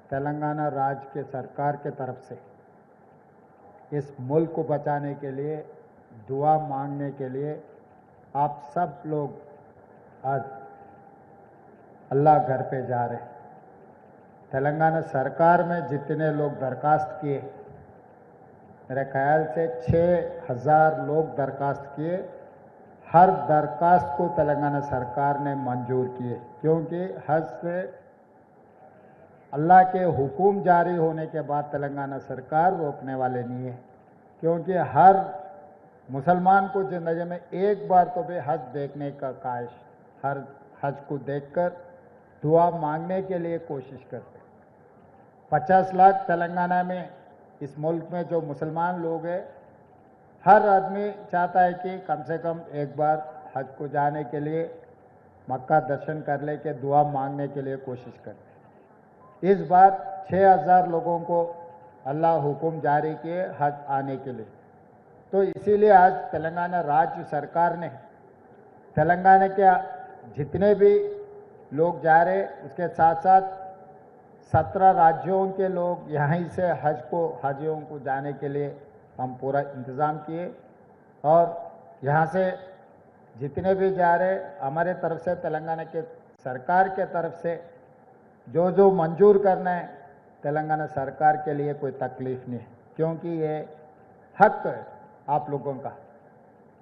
तेलंगाना राज्य के सरकार के तरफ से इस मुल्क को बचाने के लिए, दुआ मांगने के लिए आप सब लोग आज अल्लाह घर पे जा रहे हैं। तेलंगाना सरकार में जितने लोग दरखास्त किए, मेरे ख्याल से 6000 लोग दरखास्त किए। हर दरखास्त को तेलंगाना सरकार ने मंजूर किए, क्योंकि हज से अल्लाह के हुक्म जारी होने के बाद तेलंगाना सरकार रोकने वाले नहीं है। क्योंकि हर मुसलमान को ज़िंदगी में एक बार तो भी हज देखने का ख्वाहिश, हर हज को देखकर दुआ मांगने के लिए कोशिश करते। 50 लाख तेलंगाना में, इस मुल्क में जो मुसलमान लोग हैं, हर आदमी चाहता है कि कम से कम एक बार हज को जाने के लिए, मक्का दर्शन कर ले के दुआ मांगने के लिए कोशिश करते। इस बार 6000 लोगों को अल्लाह हुक्म जारी किए हज आने के लिए। तो इसीलिए आज तेलंगाना राज्य सरकार ने तेलंगाना के जितने भी लोग जा रहे, उसके साथ साथ 17 राज्यों के लोग यहीं से हाजियों को जाने के लिए हम पूरा इंतज़ाम किए। और यहाँ से जितने भी जा रहे, हमारे तरफ से, तेलंगाना के सरकार के तरफ से जो जो मंजूर करना है, तेलंगाना सरकार के लिए कोई तकलीफ नहीं है, क्योंकि ये हक है आप लोगों का।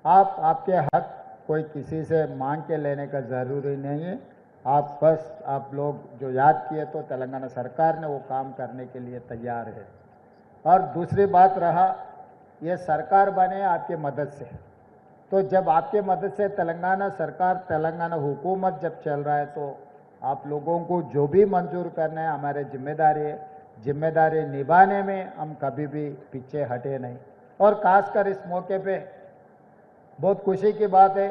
आपके हक कोई किसी से मांग के लेने का ज़रूरी नहीं है। आप लोग जो याद किए, तो तेलंगाना सरकार ने वो काम करने के लिए तैयार है। और दूसरी बात रहा, ये सरकार बने आपके मदद से, तो जब आपके मदद से तेलंगाना सरकार, तेलंगाना हुकूमत जब चल रहा है, तो आप लोगों को जो भी मंजूर करना है हमारे जिम्मेदारी है। जिम्मेदारी निभाने में हम कभी भी पीछे हटे नहीं। और खासकर इस मौके पे बहुत खुशी की बात है,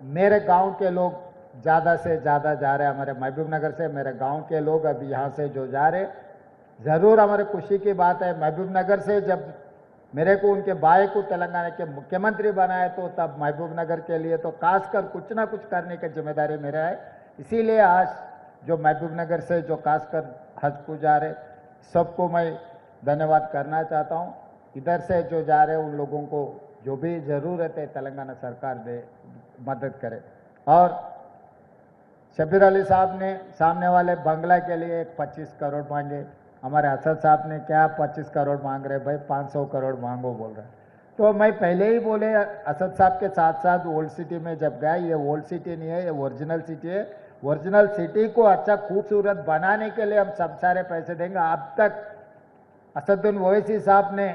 मेरे गांव के लोग ज़्यादा से ज़्यादा जा रहे हैं। हमारे महबूब नगर से मेरे गांव के लोग अभी यहाँ से जो जा रहे, ज़रूर हमारे खुशी की बात है। महबूब नगर से जब मेरे को उनके भाई को तेलंगाना के मुख्यमंत्री बनाए, तो तब महबूब नगर के लिए तो खासकर कुछ ना कुछ करने की जिम्मेदारी मेरा है। इसीलिए आज जो महबूब नगर से जो खासकर हज को जा रहे, सबको मैं धन्यवाद करना चाहता हूँ। इधर से जो जा रहे उन लोगों को जो भी ज़रूरत है तेलंगाना सरकार दे, मदद करे। और शबीर अली साहब ने सामने वाले बंगला के लिए 25 करोड़ मांगे। हमारे असद साहब ने क्या 25 करोड़ मांग रहे भाई, 500 करोड़ मांगो बोल रहे। तो मैं पहले ही बोले, असद साहब के साथ साथ ओल्ड सिटी में जब गए, ये ओल्ड सिटी नहीं है, ये ओरिजिनल सिटी है। ओरिजिनल सिटी को अच्छा खूबसूरत बनाने के लिए हम सब सारे पैसे देंगे। अब तक असदुद्दीन ओवैसी साहब ने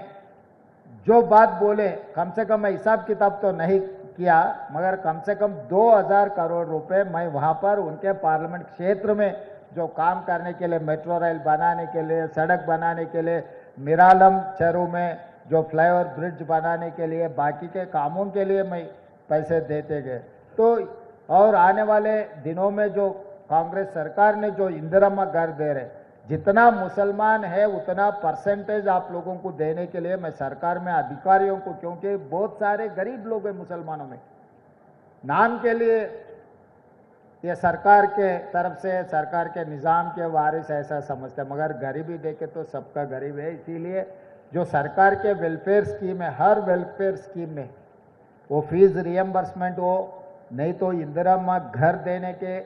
जो बात बोले, कम से कम हिसाब किताब तो नहीं किया, मगर कम से कम 2000 करोड़ रुपए मैं वहाँ पर उनके पार्लियामेंट क्षेत्र में जो काम करने के लिए, मेट्रो रेल बनाने के लिए, सड़क बनाने के लिए, मिरालम चरू में जो फ्लाईओवर ब्रिज बनाने के लिए, बाकी के कामों के लिए मैं पैसे देते गए। तो और आने वाले दिनों में जो कांग्रेस सरकार ने जो इंदिरा घर दे रहे, जितना मुसलमान है उतना परसेंटेज आप लोगों को देने के लिए मैं सरकार में अधिकारियों को, क्योंकि बहुत सारे गरीब लोग हैं मुसलमानों में, नाम के लिए ये सरकार के तरफ से, सरकार के निज़ाम के वारिस ऐसा समझते हैं, मगर गरीबी देखे तो सबका गरीब है। इसीलिए जो सरकार के वेलफेयर स्कीम है, हर वेलफेयर स्कीम में वो फीस रियम्बर्समेंट हो, नहीं तो इंदिरा घर देने के,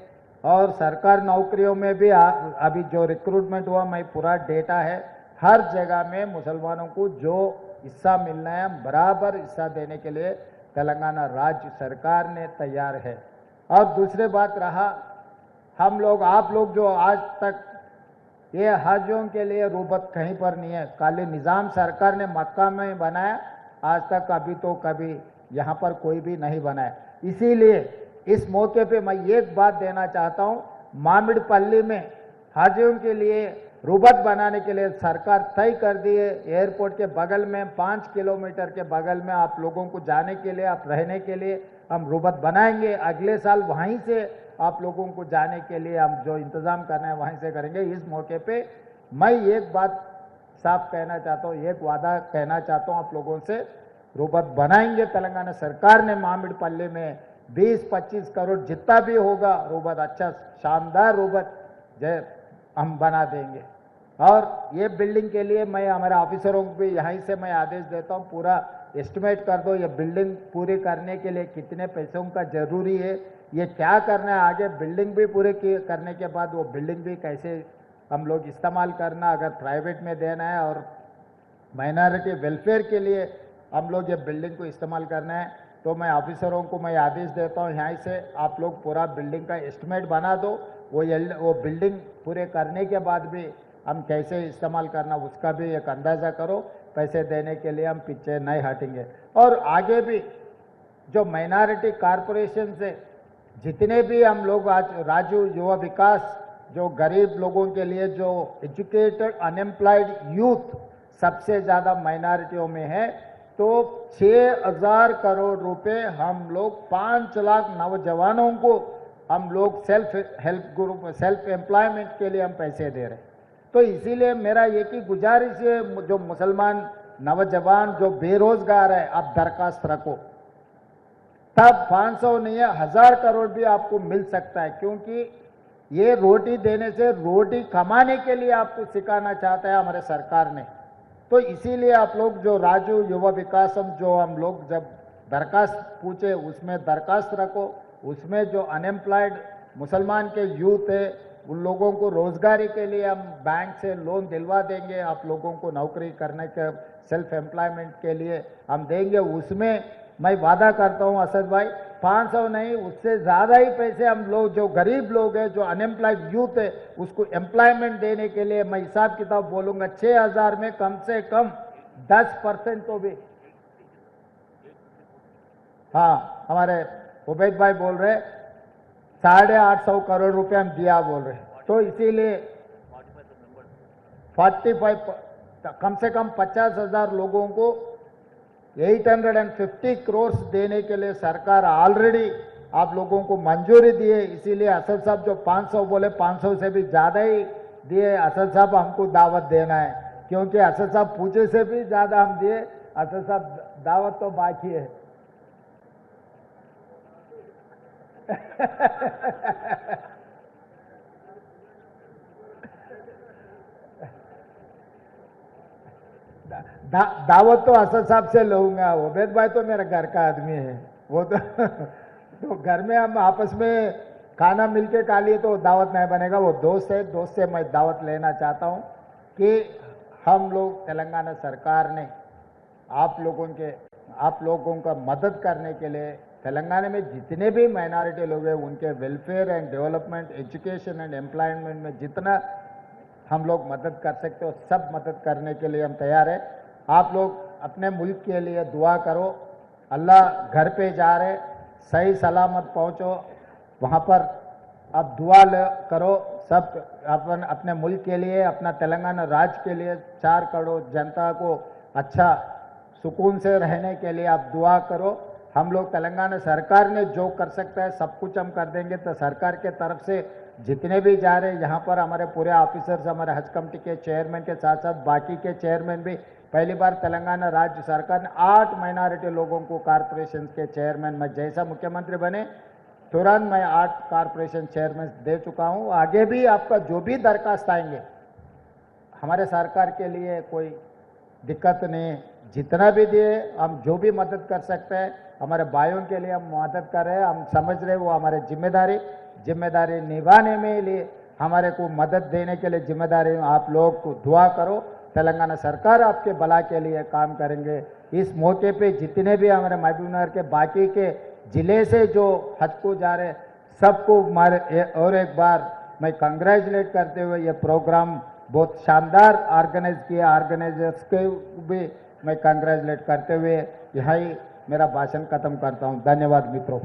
और सरकार नौकरियों में भी अभी जो रिक्रूटमेंट हुआ, मैं पूरा डेटा है, हर जगह में मुसलमानों को जो हिस्सा मिलना है बराबर हिस्सा देने के लिए तेलंगाना राज्य सरकार ने तैयार है। और दूसरी बात रहा, हम लोग, आप लोग जो आज तक ये हाजियों के लिए रूबत कहीं पर नहीं है, खाली निज़ाम सरकार ने मक्का में बनाया, आज तक अभी तो कभी यहाँ पर कोई भी नहीं बनाया। इसीलिए इस मौके पे मैं एक बात देना चाहता हूँ, मामिड़पल्ली में हाजियों के लिए रूबत बनाने के लिए सरकार तय कर दी है। एयरपोर्ट के बगल में 5 किलोमीटर के बगल में आप लोगों को जाने के लिए, आप रहने के लिए हम रूबत बनाएंगे। अगले साल वहीं से आप लोगों को जाने के लिए हम जो इंतज़ाम करना है वहीं से करेंगे। इस मौके पे मैं एक बात साफ कहना चाहता हूँ, एक वादा कहना चाहता हूँ आप लोगों से, रूबत बनाएंगे। तेलंगाना सरकार ने मामिड़पल्ली में 20-25 करोड़ जितना भी होगा रूबत, अच्छा शानदार रूबत हम बना देंगे। और ये बिल्डिंग के लिए मैं हमारे ऑफिसरों को भी यहीं से मैं आदेश देता हूँ, पूरा एस्टिमेट कर दो, ये बिल्डिंग पूरी करने के लिए कितने पैसों का जरूरी है, ये क्या करना है आगे, बिल्डिंग भी पूरे करने के बाद वो बिल्डिंग भी कैसे हम लोग इस्तेमाल करना, अगर प्राइवेट में देना है और माइनॉरिटी वेलफेयर के लिए हम लोग ये बिल्डिंग को इस्तेमाल करना है, तो मैं ऑफिसरों को मैं आदेश देता हूँ यहाँ से आप लोग पूरा बिल्डिंग का एस्टिमेट बना दो, वो बिल्डिंग पूरे करने के बाद भी हम कैसे इस्तेमाल करना उसका भी एक अंदाज़ा करो, पैसे देने के लिए हम पीछे नहीं हटेंगे। और आगे भी जो माइनॉरिटी कॉरपोरेशन से जितने भी हम लोग आज राजू युवा विकास, जो गरीब लोगों के लिए जो एजुकेटेड अनएम्प्लॉयड यूथ सबसे ज़्यादा माइनॉरिटियों में है, तो 6,000 करोड़ रुपए हम लोग 5 लाख नौजवानों को हम लोग self help group self employment के लिए हम पैसे दे रहे हैं। तो इसीलिए मेरा एक ही गुजारिश है, जो मुसलमान नौजवान जो बेरोजगार है आप दरखास्त रखो, तब 500 नहीं है 1000 करोड़ भी आपको मिल सकता है, क्योंकि ये रोटी देने से रोटी कमाने के लिए आपको सिखाना चाहता है हमारे सरकार ने। तो इसीलिए आप लोग जो राजू युवा विकासम जो हम लोग जब दरखास्त पूछे उसमें दरखास्त रखो, उसमें जो अनएम्प्लॉयड मुसलमान के यूथ है उन लोगों को रोजगारी के लिए हम बैंक से लोन दिलवा देंगे, आप लोगों को नौकरी करने के सेल्फ एम्प्लॉयमेंट के लिए हम देंगे। उसमें मैं वादा करता हूं असद भाई, 500 नहीं उससे ज़्यादा ही पैसे हम लोग जो गरीब लोग हैं, जो अनएम्प्लॉयड यूथ है उसको एम्प्लॉयमेंट देने के लिए मैं हिसाब किताब बोलूँगा, 6,000 में कम से कम 10% तो भी। हाँ, हमारे उबैद भाई बोल रहे 850 करोड़ रुपए हम दिया बोल रहे, तो इसीलिए 45 कम से कम 50,000 लोगों को 850 करोड़ देने के लिए सरकार ऑलरेडी आप लोगों को मंजूरी दी है। इसीलिए असद साहब जो 500 बोले 500 से भी ज़्यादा ही दिए, असद साहब हमको दावत देना है, क्योंकि असद साहब पूछे से भी ज़्यादा हम दिए, असद साहब दावत तो बाकी है। दावत तो असद साहब से लूंगा, उबैद भाई तो मेरा घर का आदमी है, वो तो घर में हम आपस में खाना मिलके खा लिए तो दावत नहीं बनेगा, वो दोस्त है, दोस्त से मैं दावत लेना चाहता हूं कि हम लोग तेलंगाना सरकार ने आप लोगों का मदद करने के लिए तेलंगाना में जितने भी माइनॉरिटी लोग हैं उनके welfare and development, education and employment में जितना हम लोग मदद कर सकते हो सब मदद करने के लिए हम तैयार है। आप लोग अपने मुल्क के लिए दुआ करो, अल्लाह घर पे जा रहे सही सलामत पहुंचो, वहाँ पर आप दुआ करो सब अपने मुल्क के लिए, अपना तेलंगाना राज्य के लिए, 4 करोड़ जनता को अच्छा सुकून से रहने के लिए आप दुआ करो। हम लोग तेलंगाना सरकार ने जो कर सकता है सब कुछ हम कर देंगे। तो सरकार के तरफ से जितने भी जा रहे हैं यहाँ पर हमारे पूरे ऑफिसर्स, हमारे हज कमेटी के चेयरमैन के साथ साथ बाकी के चेयरमैन भी, पहली बार तेलंगाना राज्य सरकार ने 8 माइनॉरिटी लोगों को कॉरपोरेशन के चेयरमैन, मैं जैसा मुख्यमंत्री बने तुरंत मैं 8 कॉरपोरेशन चेयरमैन दे चुका हूँ। आगे भी आपका जो भी दरखास्त आएंगे हमारे सरकार के लिए कोई दिक्कत नहीं, जितना भी दिए हम जो भी मदद कर सकते हैं हमारे भाइयों के लिए हम मदद कर रहे हैं, हम समझ रहे वो हमारे जिम्मेदारी निभाने में लिए हमारे को मदद देने के लिए जिम्मेदारी। आप लोग को दुआ करो, तेलंगाना सरकार आपके भला के लिए काम करेंगे। इस मौके पे जितने भी हमारे महबूबनगर के बाकी के जिले से जो हज को जा रहे सबको और एक बार मैं कंग्रेचुलेट करते हुए ये प्रोग्राम बहुत शानदार ऑर्गेनाइज किया, ऑर्गेनाइजर्स के भी मैं कंग्रेचुलेट करते हुए यही मेरा भाषण खत्म करता हूँ। धन्यवाद मित्रों।